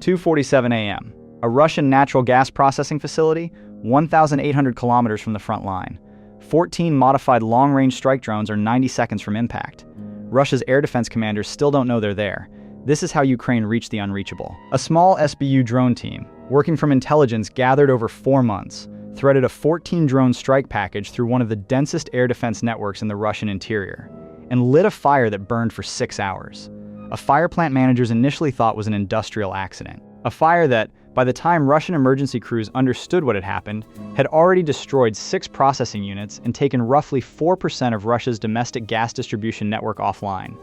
2:47 a.m. A Russian natural gas processing facility, 1,800 kilometers from the front line. 14 modified long-range strike drones are 90 seconds from impact. Russia's air defense commanders still don't know they're there. This is how Ukraine reached the unreachable. A small SBU drone team, working from intelligence gathered over 4 months, threaded a 14-drone strike package through one of the densest air defense networks in the Russian interior, and lit a fire that burned for 6 hours. A fire plant managers initially thought was an industrial accident. A fire that, by the time Russian emergency crews understood what had happened, had already destroyed 6 processing units and taken roughly 4% of Russia's domestic gas distribution network offline.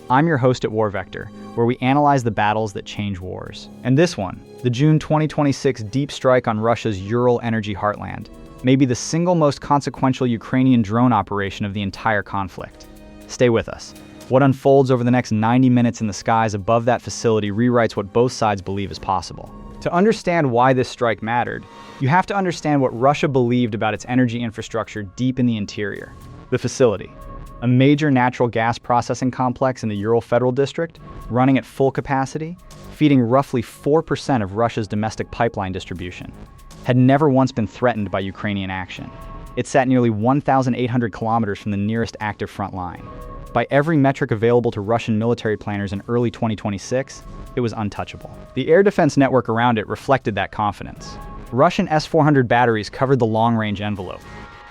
I'm your host at War Vector, where we analyze the battles that change wars. And this one, the June 2026 deep strike on Russia's Ural energy heartland, may be the single most consequential Ukrainian drone operation of the entire conflict. Stay with us. What unfolds over the next 90 minutes in the skies above that facility rewrites what both sides believe is possible. To understand why this strike mattered, you have to understand what Russia believed about its energy infrastructure deep in the interior. The facility, a major natural gas processing complex in the Ural Federal District, running at full capacity, feeding roughly 4% of Russia's domestic pipeline distribution, had never once been threatened by Ukrainian action. It sat nearly 1,800 kilometers from the nearest active front line. By every metric available to Russian military planners in early 2026, it was untouchable. The air defense network around it reflected that confidence. Russian S-400 batteries covered the long-range envelope.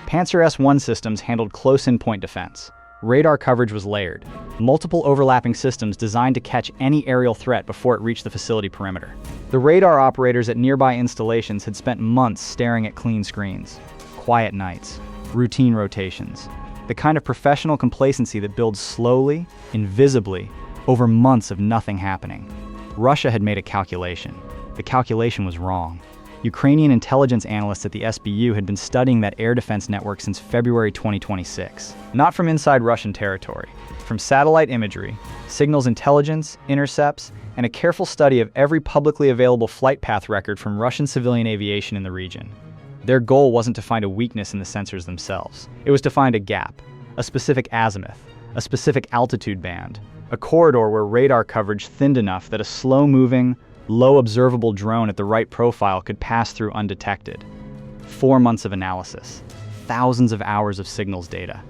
Panzer S-1 systems handled close-in point defense. Radar coverage was layered. Multiple overlapping systems designed to catch any aerial threat before it reached the facility perimeter. The radar operators at nearby installations had spent months staring at clean screens, quiet nights, routine rotations, the kind of professional complacency that builds slowly, invisibly, over months of nothing happening. Russia had made a calculation. The calculation was wrong. Ukrainian intelligence analysts at the SBU had been studying that air defense network since February 2026. Not from inside Russian territory, from satellite imagery, signals intelligence, intercepts, and a careful study of every publicly available flight path record from Russian civilian aviation in the region. Their goal wasn't to find a weakness in the sensors themselves. It was to find a gap, a specific azimuth, a specific altitude band, a corridor where radar coverage thinned enough that a slow-moving, low-observable drone at the right profile could pass through undetected. 4 months of analysis, thousands of hours of signals data.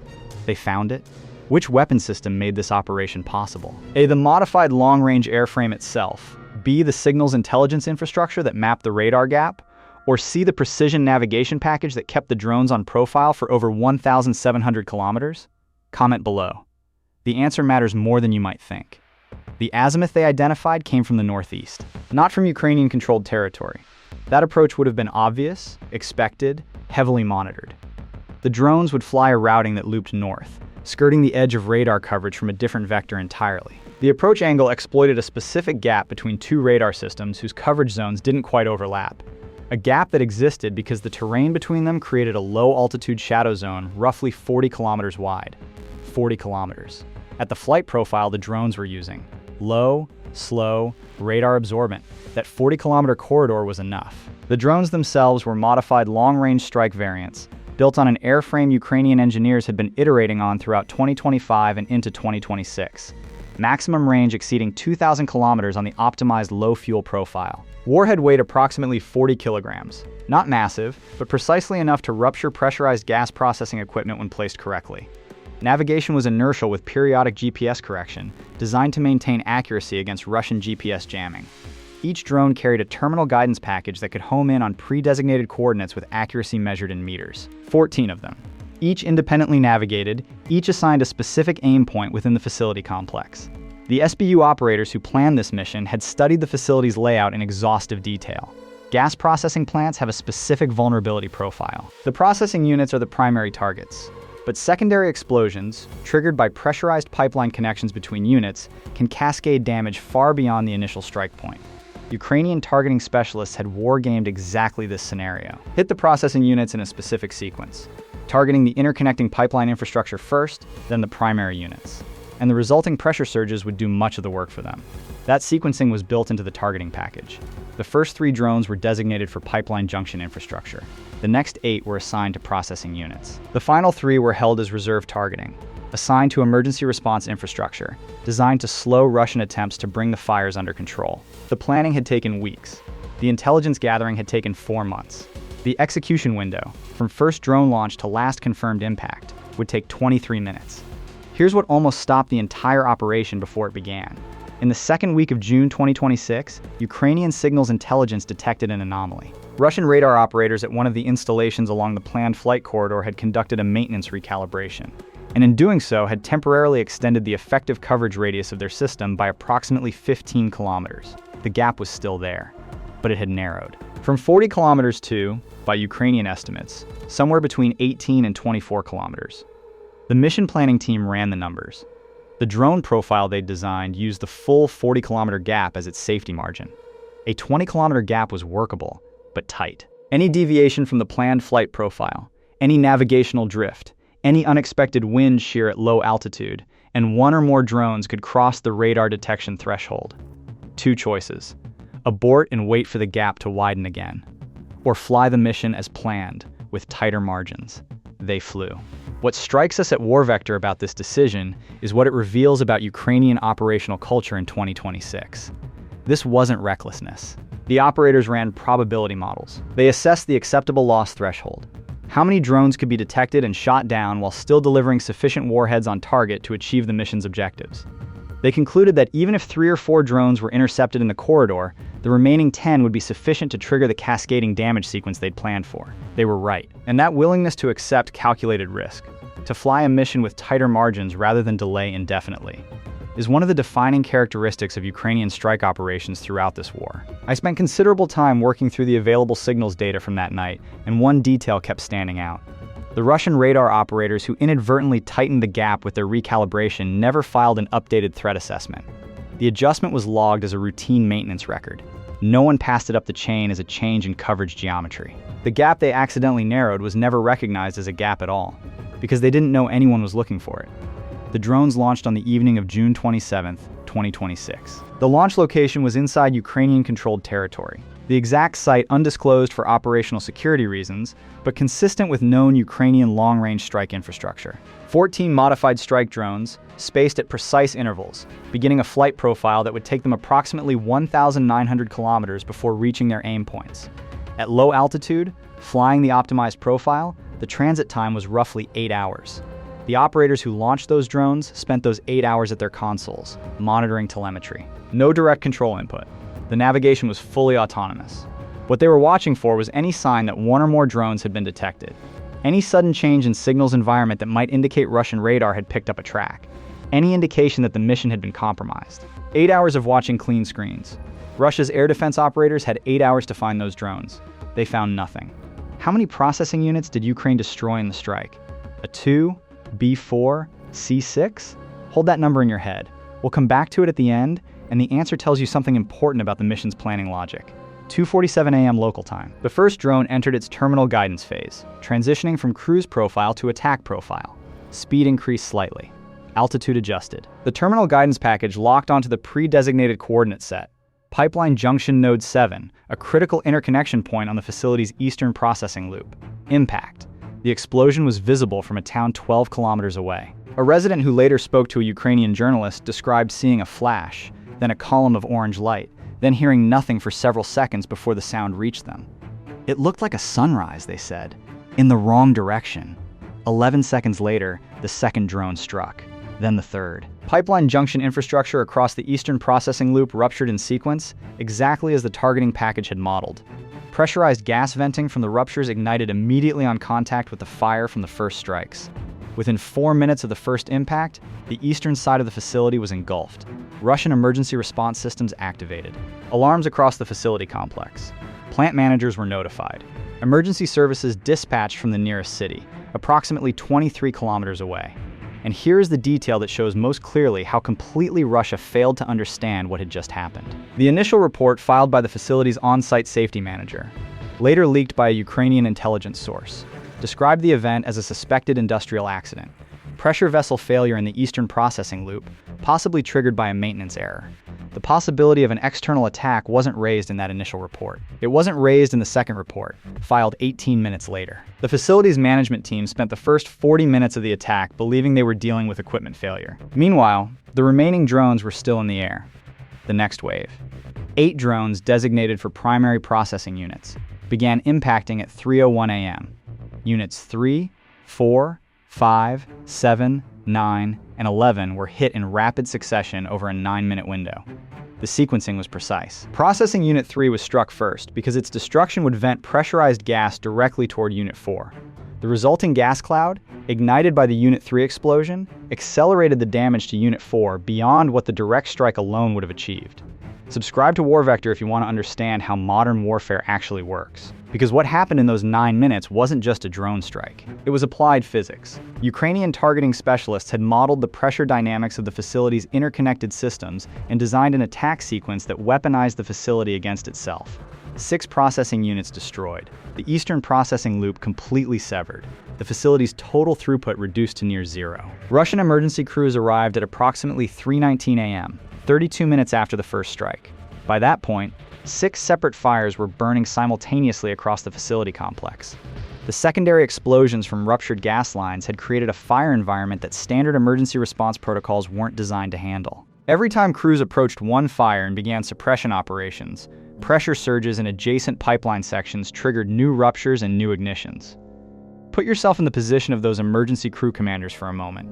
They found it? Which weapon system made this operation possible? A, the modified long-range airframe itself. B, the signals intelligence infrastructure that mapped the radar gap. Or C, the precision navigation package that kept the drones on profile for over 1,700 kilometers? Comment below. The answer matters more than you might think. The azimuth they identified came from the northeast, not from Ukrainian-controlled territory. That approach would have been obvious, expected, heavily monitored. The drones would fly a routing that looped north, skirting the edge of radar coverage from a different vector entirely. The approach angle exploited a specific gap between 2 radar systems whose coverage zones didn't quite overlap. A gap that existed because the terrain between them created a low-altitude shadow zone roughly 40 kilometers wide. 40 kilometers. At the flight profile the drones were using, low, slow, radar absorbent, that 40-kilometer corridor was enough. The drones themselves were modified long-range strike variants, built on an airframe Ukrainian engineers had been iterating on throughout 2025 and into 2026. Maximum range exceeding 2,000 kilometers on the optimized low-fuel profile. Warhead weighed approximately 40 kilograms. Not massive, but precisely enough to rupture pressurized gas processing equipment when placed correctly. Navigation was inertial with periodic GPS correction, designed to maintain accuracy against Russian GPS jamming. Each drone carried a terminal guidance package that could home in on pre-designated coordinates with accuracy measured in meters. 14 of them. Each independently navigated, each assigned a specific aim point within the facility complex. The SBU operators who planned this mission had studied the facility's layout in exhaustive detail. Gas processing plants have a specific vulnerability profile. The processing units are the primary targets, but secondary explosions, triggered by pressurized pipeline connections between units, can cascade damage far beyond the initial strike point. Ukrainian targeting specialists had war-gamed exactly this scenario. Hit the processing units in a specific sequence, targeting the interconnecting pipeline infrastructure first, then the primary units. And the resulting pressure surges would do much of the work for them. That sequencing was built into the targeting package. The first 3 drones were designated for pipeline junction infrastructure. The next 8 were assigned to processing units. The final 3 were held as reserve targeting, assigned to emergency response infrastructure, designed to slow Russian attempts to bring the fires under control. The planning had taken weeks. The intelligence gathering had taken 4 months. The execution window, from first drone launch to last confirmed impact, would take 23 minutes. Here's what almost stopped the entire operation before it began. In the second week of June 2026, Ukrainian signals intelligence detected an anomaly. Russian radar operators at one of the installations along the planned flight corridor had conducted a maintenance recalibration, and in doing so had temporarily extended the effective coverage radius of their system by approximately 15 kilometers. The gap was still there, but it had narrowed. From 40 kilometers to, by Ukrainian estimates, somewhere between 18 and 24 kilometers. The mission planning team ran the numbers. The drone profile they'd designed used the full 40-kilometer gap as its safety margin. A 20-kilometer gap was workable, but tight. Any deviation from the planned flight profile, any navigational drift, any unexpected wind shear at low altitude, and one or more drones could cross the radar detection threshold. 2 choices: abort and wait for the gap to widen again, or fly the mission as planned, with tighter margins. They flew. What strikes us at War Vector about this decision is what it reveals about Ukrainian operational culture in 2026. This wasn't recklessness. The operators ran probability models. They assessed the acceptable loss threshold. How many drones could be detected and shot down while still delivering sufficient warheads on target to achieve the mission's objectives? They concluded that even if 3 or 4 drones were intercepted in the corridor, the remaining 10 would be sufficient to trigger the cascading damage sequence they'd planned for. They were right. And that willingness to accept calculated risk, to fly a mission with tighter margins rather than delay indefinitely, is one of the defining characteristics of Ukrainian strike operations throughout this war. I spent considerable time working through the available signals data from that night, and one detail kept standing out. The Russian radar operators who inadvertently tightened the gap with their recalibration never filed an updated threat assessment. The adjustment was logged as a routine maintenance record. No one passed it up the chain as a change in coverage geometry. The gap they accidentally narrowed was never recognized as a gap at all, because they didn't know anyone was looking for it. The drones launched on the evening of June 27, 2026. The launch location was inside Ukrainian-controlled territory. The exact site undisclosed for operational security reasons, but consistent with known Ukrainian long-range strike infrastructure. 14 modified strike drones, spaced at precise intervals, beginning a flight profile that would take them approximately 1,900 kilometers before reaching their aim points. At low altitude, flying the optimized profile, the transit time was roughly 8 hours. The operators who launched those drones spent those 8 hours at their consoles, monitoring telemetry. No direct control input. The navigation was fully autonomous. What they were watching for was any sign that 1 or more drones had been detected. Any sudden change in signals environment that might indicate Russian radar had picked up a track. Any indication that the mission had been compromised. 8 hours of watching clean screens. Russia's air defense operators had 8 hours to find those drones. They found nothing. How many processing units did Ukraine destroy in the strike? A 2? B4? C6? Hold that number in your head. We'll come back to it at the end, and the answer tells you something important about the mission's planning logic. 2:47 a.m. local time. The first drone entered its terminal guidance phase, transitioning from cruise profile to attack profile. Speed increased slightly. Altitude adjusted. The terminal guidance package locked onto the pre-designated coordinate set. Pipeline Junction Node 7, a critical interconnection point on the facility's eastern processing loop. Impact. The explosion was visible from a town 12 kilometers away. A resident who later spoke to a Ukrainian journalist described seeing a flash, then a column of orange light, then hearing nothing for several seconds before the sound reached them. It looked like a sunrise, they said, in the wrong direction. 11 seconds later, the second drone struck, then the third. Pipeline junction infrastructure across the eastern processing loop ruptured in sequence, exactly as the targeting package had modeled. Pressurized gas venting from the ruptures ignited immediately on contact with the fire from the first strikes. Within 4 minutes of the first impact, the eastern side of the facility was engulfed. Russian emergency response systems activated. Alarms across the facility complex. Plant managers were notified. Emergency services dispatched from the nearest city, approximately 23 kilometers away. And here is the detail that shows most clearly how completely Russia failed to understand what had just happened. The initial report filed by the facility's on-site safety manager, later leaked by a Ukrainian intelligence source, described the event as a suspected industrial accident. pressure vessel failure in the eastern processing loop, possibly triggered by a maintenance error. The possibility of an external attack wasn't raised in that initial report. It wasn't raised in the second report, filed 18 minutes later. The facility's management team spent the first 40 minutes of the attack believing they were dealing with equipment failure. Meanwhile, the remaining drones were still in the air. The next wave. 8 drones designated for primary processing units began impacting at 3:01 a.m. Units 3, 4, 5, 7, 9, and 11 were hit in rapid succession over a 9-minute window. The sequencing was precise. Processing Unit 3 was struck first because its destruction would vent pressurized gas directly toward Unit 4. The resulting gas cloud, ignited by the Unit 3 explosion, accelerated the damage to Unit 4 beyond what the direct strike alone would have achieved. Subscribe to War Vector if you want to understand how modern warfare actually works. Because what happened in those 9 minutes wasn't just a drone strike. It was applied physics. Ukrainian targeting specialists had modeled the pressure dynamics of the facility's interconnected systems and designed an attack sequence that weaponized the facility against itself. 6 processing units destroyed, the eastern processing loop completely severed, the facility's total throughput reduced to near zero. Russian emergency crews arrived at approximately 3:19 a.m., 32 minutes after the first strike. By that point, 6 separate fires were burning simultaneously across the facility complex. The secondary explosions from ruptured gas lines had created a fire environment that standard emergency response protocols weren't designed to handle. Every time crews approached one fire and began suppression operations, pressure surges in adjacent pipeline sections triggered new ruptures and new ignitions. Put yourself in the position of those emergency crew commanders for a moment.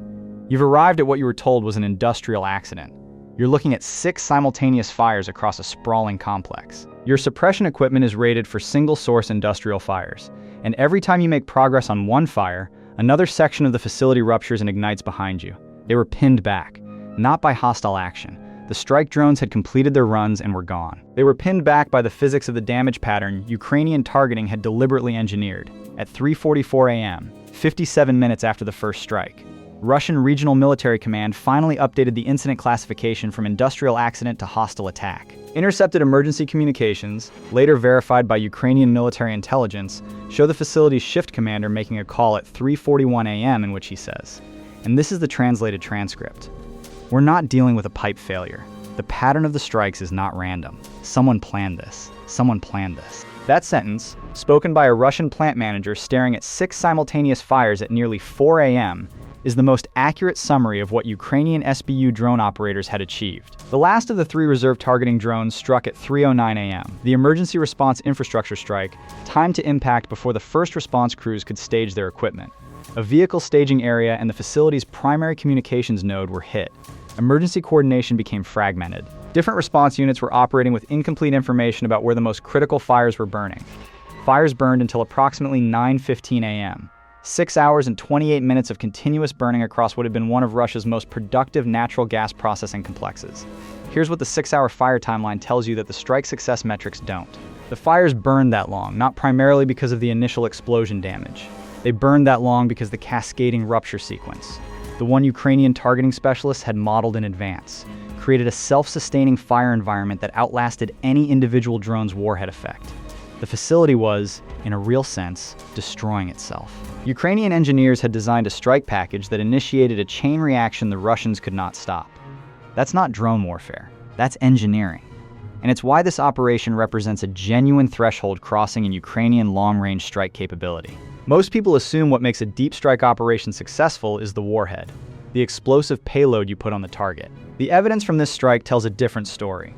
You've arrived at what you were told was an industrial accident. You're looking at 6 simultaneous fires across a sprawling complex. Your suppression equipment is rated for single-source industrial fires, and every time you make progress on one fire, another section of the facility ruptures and ignites behind you. They were pinned back, not by hostile action. The strike drones had completed their runs and were gone. They were pinned back by the physics of the damage pattern Ukrainian targeting had deliberately engineered. At 3:44 a.m., 57 minutes after the first strike, Russian Regional Military Command finally updated the incident classification from industrial accident to hostile attack. Intercepted emergency communications, later verified by Ukrainian military intelligence, show the facility's shift commander making a call at 3:41 a.m. in which he says, and this is the translated transcript, "We're not dealing with a pipe failure. The pattern of the strikes is not random. Someone planned this. Someone planned this." That sentence, spoken by a Russian plant manager staring at 6 simultaneous fires at nearly 4 a.m., is the most accurate summary of what Ukrainian SBU drone operators had achieved. The last of the 3 reserve targeting drones struck at 3:09 a.m. The emergency response infrastructure strike, timed to impact before the first response crews could stage their equipment. A vehicle staging area and the facility's primary communications node were hit. Emergency coordination became fragmented. Different response units were operating with incomplete information about where the most critical fires were burning. Fires burned until approximately 9:15 a.m. 6 hours and 28 minutes of continuous burning across what had been one of Russia's most productive natural gas processing complexes. Here's what the 6-hour fire timeline tells you that the strike success metrics don't. The fires burned that long, not primarily because of the initial explosion damage. They burned that long because the cascading rupture sequence, the one Ukrainian targeting specialists had modeled in advance, created a self-sustaining fire environment that outlasted any individual drone's warhead effect. The facility was, in a real sense, destroying itself. Ukrainian engineers had designed a strike package that initiated a chain reaction the Russians could not stop. That's not drone warfare. That's engineering. And it's why this operation represents a genuine threshold crossing in Ukrainian long-range strike capability. Most people assume what makes a deep strike operation successful is the warhead, the explosive payload you put on the target. The evidence from this strike tells a different story.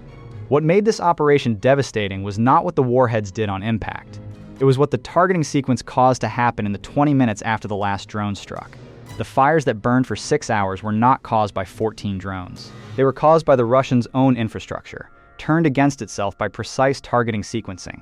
What made this operation devastating was not what the warheads did on impact. It was what the targeting sequence caused to happen in the 20 minutes after the last drone struck. The fires that burned for 6 hours were not caused by 14 drones. They were caused by the Russians' own infrastructure, turned against itself by precise targeting sequencing.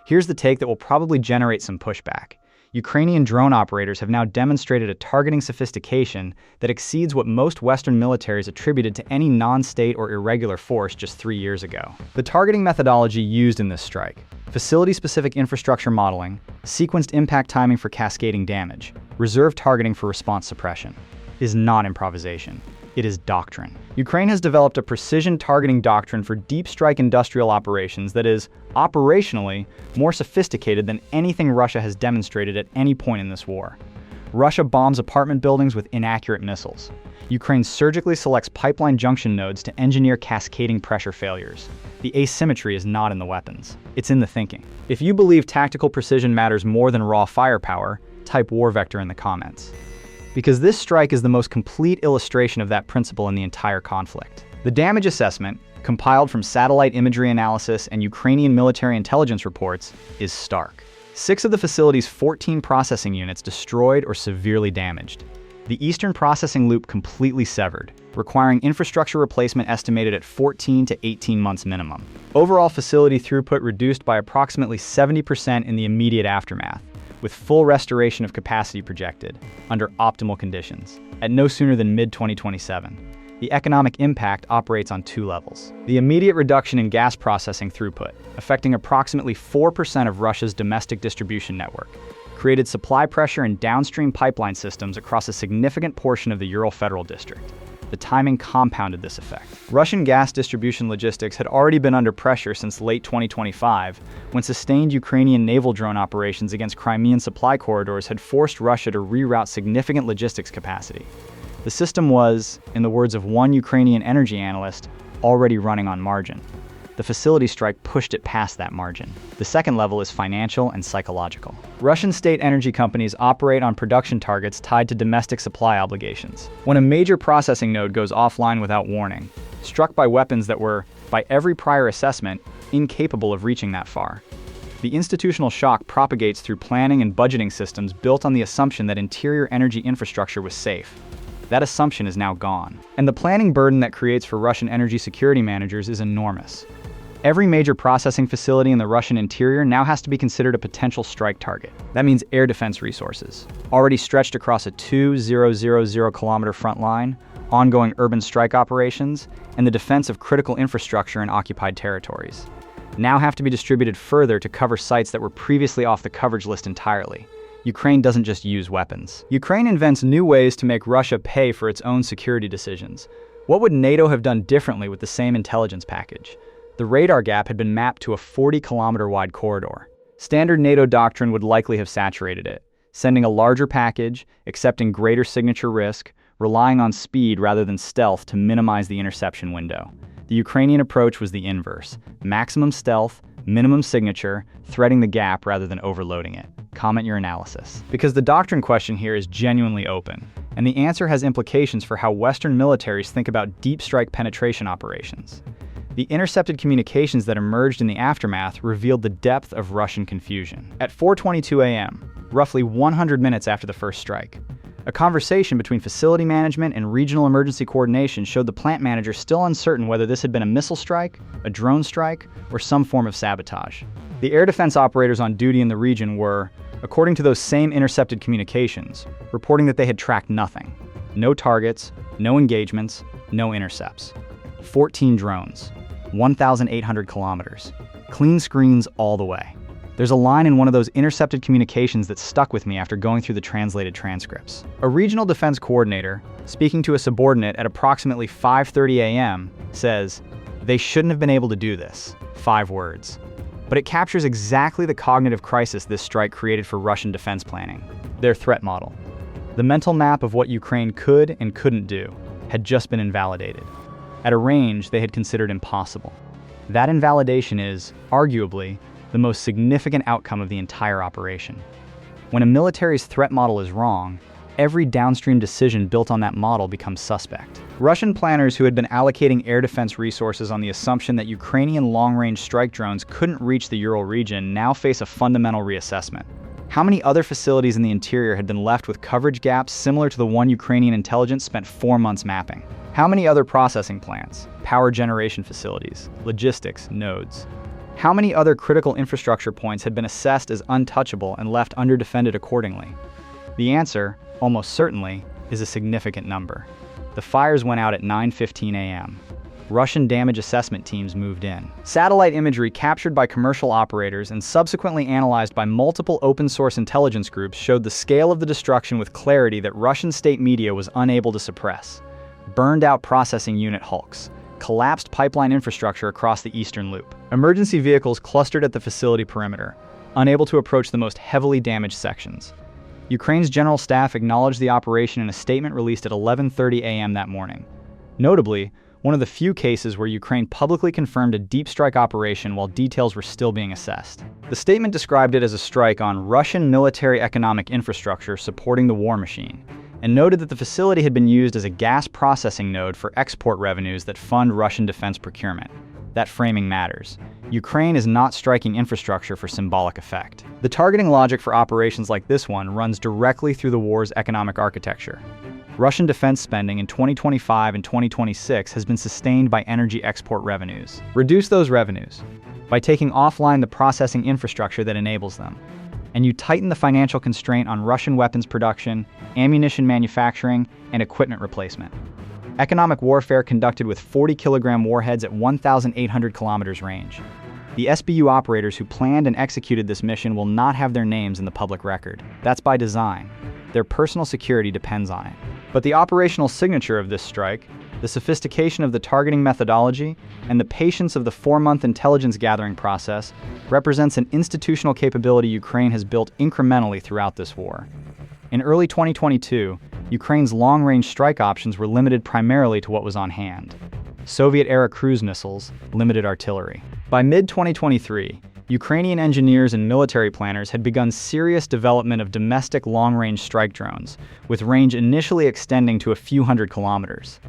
Here's the take that will probably generate some pushback. Ukrainian drone operators have now demonstrated a targeting sophistication that exceeds what most Western militaries attributed to any non-state or irregular force just 3 years ago. The targeting methodology used in this strike, facility-specific infrastructure modeling, sequenced impact timing for cascading damage, reserve targeting for response suppression, is not improvisation. It is doctrine. Ukraine has developed a precision targeting doctrine for deep strike industrial operations that is, operationally, more sophisticated than anything Russia has demonstrated at any point in this war. Russia bombs apartment buildings with inaccurate missiles. Ukraine surgically selects pipeline junction nodes to engineer cascading pressure failures. The asymmetry is not in the weapons, it's in the thinking. If you believe tactical precision matters more than raw firepower, type war vector in the comments. Because this strike is the most complete illustration of that principle in the entire conflict. The damage assessment, compiled from satellite imagery analysis and Ukrainian military intelligence reports, is stark. 6 of the facility's 14 processing units destroyed or severely damaged. The eastern processing loop completely severed, requiring infrastructure replacement estimated at 14 to 18 months minimum. Overall facility throughput reduced by approximately 70% in the immediate aftermath, with full restoration of capacity projected, under optimal conditions, at no sooner than mid-2027. The economic impact operates on 2 levels. The immediate reduction in gas processing throughput, affecting approximately 4% of Russia's domestic distribution network, created supply pressure in downstream pipeline systems across a significant portion of the Ural Federal District. The timing compounded this effect. Russian gas distribution logistics had already been under pressure since late 2025, when sustained Ukrainian naval drone operations against Crimean supply corridors had forced Russia to reroute significant logistics capacity. The system was, in the words of one Ukrainian energy analyst, already running on margin. The facility strike pushed it past that margin. The second level is financial and psychological. Russian state energy companies operate on production targets tied to domestic supply obligations. When a major processing node goes offline without warning, struck by weapons that were, by every prior assessment, incapable of reaching that far, the institutional shock propagates through planning and budgeting systems built on the assumption that interior energy infrastructure was safe. That assumption is now gone. And the planning burden that creates for Russian energy security managers is enormous. Every major processing facility in the Russian interior now has to be considered a potential strike target. That means air defense resources, already stretched across a 2,000-kilometer front line, ongoing urban strike operations, and the defense of critical infrastructure in occupied territories, now have to be distributed further to cover sites that were previously off the coverage list entirely. Ukraine doesn't just use weapons. Ukraine invents new ways to make Russia pay for its own security decisions. What would NATO have done differently with the same intelligence package? The radar gap had been mapped to a 40-kilometer-wide corridor. Standard NATO doctrine would likely have saturated it, sending a larger package, accepting greater signature risk, relying on speed rather than stealth to minimize the interception window. The Ukrainian approach was the inverse: maximum stealth, minimum signature, threading the gap rather than overloading it. Comment your analysis. Because the doctrine question here is genuinely open, and the answer has implications for how Western militaries think about deep strike penetration operations. The intercepted communications that emerged in the aftermath revealed the depth of Russian confusion. At 4:22 a.m., roughly 100 minutes after the first strike, a conversation between facility management and regional emergency coordination showed the plant manager still uncertain whether this had been a missile strike, a drone strike, or some form of sabotage. The air defense operators on duty in the region were, according to those same intercepted communications, reporting that they had tracked nothing. No targets, no engagements, no intercepts. 14 drones, 1,800 kilometers. Clean screens all the way. There's a line in one of those intercepted communications that stuck with me after going through the translated transcripts. A regional defense coordinator, speaking to a subordinate at approximately 5:30 a.m., says, "They shouldn't have been able to do this." 5 words. But it captures exactly the cognitive crisis this strike created for Russian defense planning. Their threat model. The mental map of what Ukraine could and couldn't do had just been invalidated. At a range they had considered impossible. That invalidation is, arguably, the most significant outcome of the entire operation. When a military's threat model is wrong, every downstream decision built on that model becomes suspect. Russian planners who had been allocating air defense resources on the assumption that Ukrainian long-range strike drones couldn't reach the Ural region now face a fundamental reassessment. How many other facilities in the interior had been left with coverage gaps similar to the one Ukrainian intelligence spent 4 months mapping? How many other processing plants, power generation facilities, logistics nodes? How many other critical infrastructure points had been assessed as untouchable and left underdefended accordingly? The answer, almost certainly, is a significant number. The fires went out at 9:15 a.m. Russian damage assessment teams moved in. Satellite imagery captured by commercial operators and subsequently analyzed by multiple open-source intelligence groups showed the scale of the destruction with clarity that Russian state media was unable to suppress. Burned-out processing unit hulks, collapsed pipeline infrastructure across the eastern loop, emergency vehicles clustered at the facility perimeter, unable to approach the most heavily damaged sections. Ukraine's general staff acknowledged the operation in a statement released at 11:30 a.m. that morning. Notably, one of the few cases where Ukraine publicly confirmed a deep strike operation while details were still being assessed. The statement described it as a strike on Russian military economic infrastructure supporting the war machine, and noted that the facility had been used as a gas processing node for export revenues that fund Russian defense procurement. That framing matters. Ukraine is not striking infrastructure for symbolic effect. The targeting logic for operations like this one runs directly through the war's economic architecture. Russian defense spending in 2025 and 2026 has been sustained by energy export revenues. Reduce those revenues by taking offline the processing infrastructure that enables them, and you tighten the financial constraint on Russian weapons production, ammunition manufacturing, and equipment replacement. Economic warfare conducted with 40-kilogram warheads at 1,800 kilometers range. The SBU operators who planned and executed this mission will not have their names in the public record. That's by design. Their personal security depends on it. But the operational signature of this strike, the sophistication of the targeting methodology, and the patience of the 4-month intelligence gathering process represents an institutional capability Ukraine has built incrementally throughout this war. In early 2022, Ukraine's long-range strike options were limited primarily to what was on hand: Soviet-era cruise missiles, limited artillery. By mid-2023, Ukrainian engineers and military planners had begun serious development of domestic long-range strike drones, with range initially extending to a few hundred kilometers.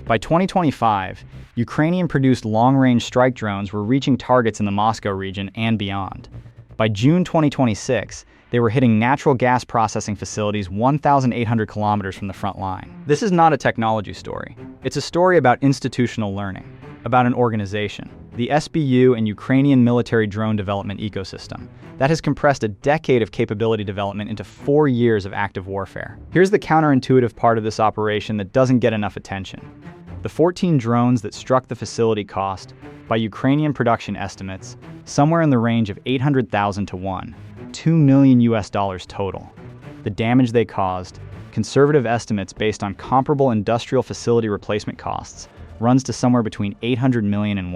By 2025, Ukrainian-produced long-range strike drones were reaching targets in the Moscow region and beyond. By June 2026, they were hitting natural gas processing facilities 1,800 kilometers from the front line. This is not a technology story. It's a story about institutional learning, about an organization, the SBU and Ukrainian military drone development ecosystem, that has compressed a decade of capability development into 4 years of active warfare. Here's the counterintuitive part of this operation that doesn't get enough attention. The 14 drones that struck the facility cost, by Ukrainian production estimates, somewhere in the range of 800,000 to $2 million total. The damage they caused, conservative estimates based on comparable industrial facility replacement costs, runs to somewhere between $800 million and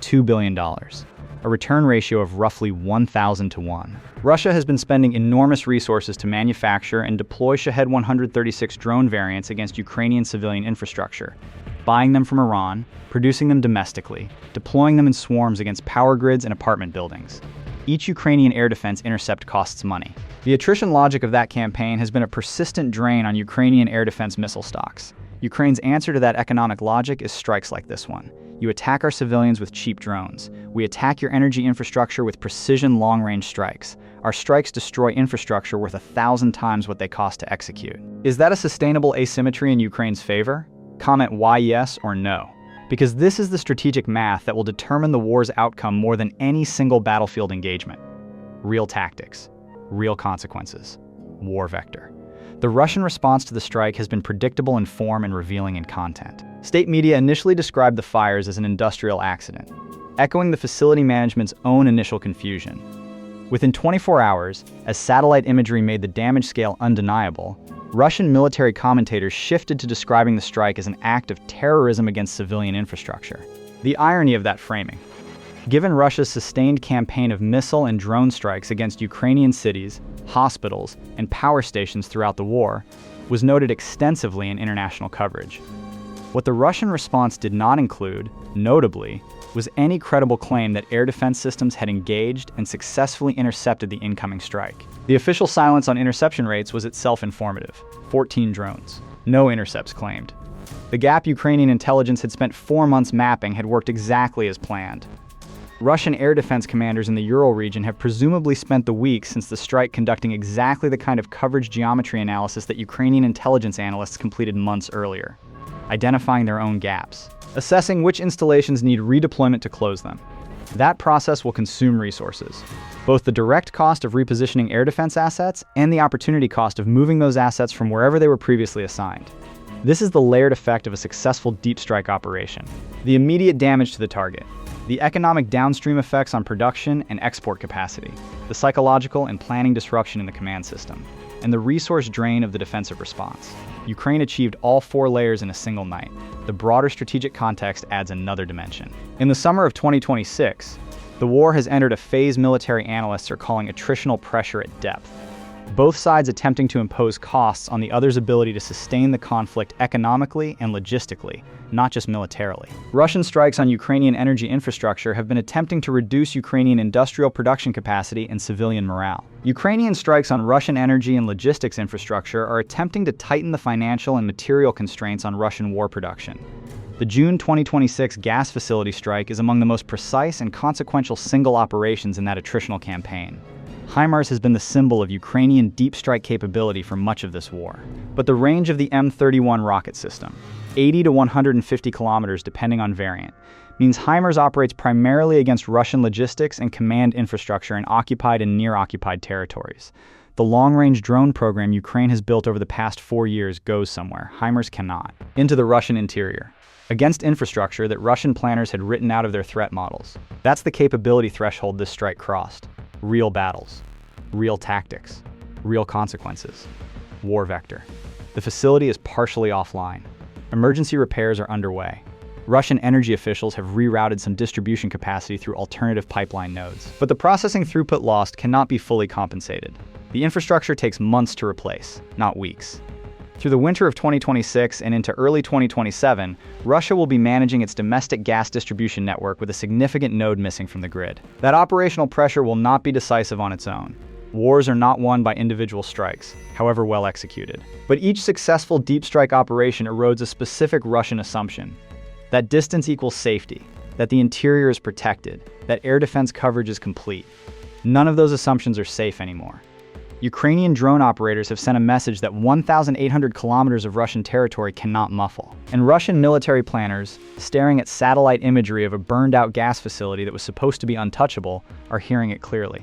$2 billion, a return ratio of roughly 1,000 to 1. Russia has been spending enormous resources to manufacture and deploy Shahed 136 drone variants against Ukrainian civilian infrastructure, buying them from Iran, producing them domestically, deploying them in swarms against power grids and apartment buildings. Each Ukrainian air defense intercept costs money. The attrition logic of that campaign has been a persistent drain on Ukrainian air defense missile stocks. Ukraine's answer to that economic logic is strikes like this one. You attack our civilians with cheap drones. We attack your energy infrastructure with precision long-range strikes. Our strikes destroy infrastructure worth 1,000 times what they cost to execute. Is that a sustainable asymmetry in Ukraine's favor? Comment why yes or no. Because this is the strategic math that will determine the war's outcome more than any single battlefield engagement. Real tactics, real consequences, war vector. The Russian response to the strike has been predictable in form and revealing in content. State media initially described the fires as an industrial accident, echoing the facility management's own initial confusion. Within 24 hours, as satellite imagery made the damage scale undeniable, Russian military commentators shifted to describing the strike as an act of terrorism against civilian infrastructure. The irony of that framing. Given Russia's sustained campaign of missile and drone strikes against Ukrainian cities, hospitals, and power stations throughout the war, was noted extensively in international coverage. What the Russian response did not include, notably, was any credible claim that air defense systems had engaged and successfully intercepted the incoming strike. The official silence on interception rates was itself informative: 14 drones. No intercepts claimed. The gap Ukrainian intelligence had spent 4 months mapping had worked exactly as planned. Russian air defense commanders in the Ural region have presumably spent the week since the strike conducting exactly the kind of coverage geometry analysis that Ukrainian intelligence analysts completed months earlier, identifying their own gaps, assessing which installations need redeployment to close them. That process will consume resources, both the direct cost of repositioning air defense assets and the opportunity cost of moving those assets from wherever they were previously assigned. This is the layered effect of a successful deep strike operation. The immediate damage to the target, the economic downstream effects on production and export capacity, the psychological and planning disruption in the command system, and the resource drain of the defensive response. Ukraine achieved all 4 layers in a single night. The broader strategic context adds another dimension. In the summer of 2026, the war has entered a phase military analysts are calling attritional pressure at depth. both sides attempting to impose costs on the other's ability to sustain the conflict economically and logistically, not just militarily. Russian strikes on Ukrainian energy infrastructure have been attempting to reduce Ukrainian industrial production capacity and civilian morale. Ukrainian strikes on Russian energy and logistics infrastructure are attempting to tighten the financial and material constraints on Russian war production. The June 2026 gas facility strike is among the most precise and consequential single operations in that attritional campaign. HIMARS has been the symbol of Ukrainian deep strike capability for much of this war. But the range of the M31 rocket system, 80 to 150 kilometers depending on variant, means HIMARS operates primarily against Russian logistics and command infrastructure in occupied and near-occupied territories. The long-range drone program Ukraine has built over the past 4 years goes somewhere. HIMARS cannot. Into the Russian interior. Against infrastructure that Russian planners had written out of their threat models. That's the capability threshold this strike crossed. Real battles, real tactics, real consequences. War vector. The facility is partially offline. Emergency repairs are underway. Russian energy officials have rerouted some distribution capacity through alternative pipeline nodes. But the processing throughput lost cannot be fully compensated. The infrastructure takes months to replace, not weeks. Through the winter of 2026 and into early 2027, Russia will be managing its domestic gas distribution network with a significant node missing from the grid. That operational pressure will not be decisive on its own. Wars are not won by individual strikes, however well executed. But each successful deep strike operation erodes a specific Russian assumption. That distance equals safety, that the interior is protected, that air defense coverage is complete. None of those assumptions are safe anymore. Ukrainian drone operators have sent a message that 1,800 kilometers of Russian territory cannot muffle. And Russian military planners, staring at satellite imagery of a burned-out gas facility that was supposed to be untouchable, are hearing it clearly.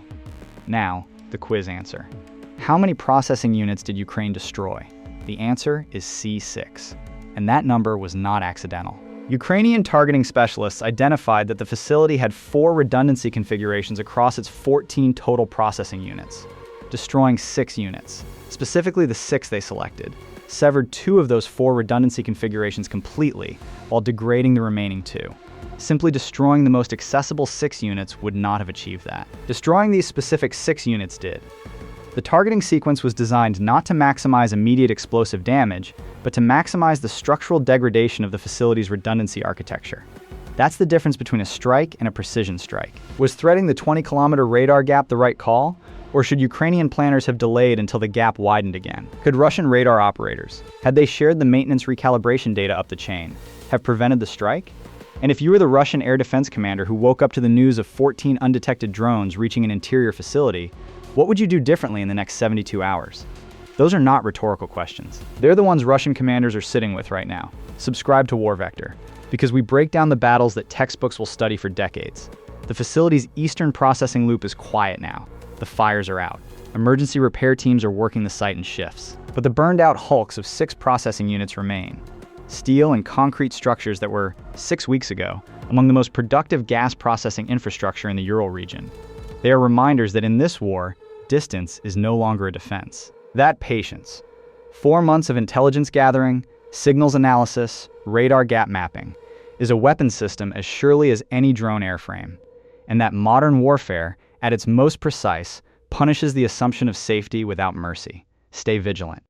Now, the quiz answer. How many processing units did Ukraine destroy? The answer is C6. And that number was not accidental. Ukrainian targeting specialists identified that the facility had 4 redundancy configurations across its 14 total processing units, destroying 6 units. Specifically, the 6 they selected severed 2 of those 4 redundancy configurations completely, while degrading the remaining 2. Simply destroying the most accessible 6 units would not have achieved that. Destroying these specific 6 units did. The targeting sequence was designed not to maximize immediate explosive damage, but to maximize the structural degradation of the facility's redundancy architecture. That's the difference between a strike and a precision strike. Was threading the 20-kilometer radar gap the right call? Or should Ukrainian planners have delayed until the gap widened again? Could Russian radar operators, had they shared the maintenance recalibration data up the chain, have prevented the strike? And if you were the Russian air defense commander who woke up to the news of 14 undetected drones reaching an interior facility, what would you do differently in the next 72 hours? Those are not rhetorical questions. They're the ones Russian commanders are sitting with right now. Subscribe to War Vector, because we break down the battles that textbooks will study for decades. The facility's eastern processing loop is quiet now. The fires are out. Emergency repair teams are working the site in shifts. But the burned-out hulks of 6 processing units remain. Steel and concrete structures that were, 6 weeks ago, among the most productive gas processing infrastructure in the Ural region. They are reminders that in this war, distance is no longer a defense. That patience, 4 months of intelligence gathering, signals analysis, radar gap mapping, is a weapon system as surely as any drone airframe. And that modern warfare, at its most precise, punishes the assumption of safety without mercy. Stay vigilant.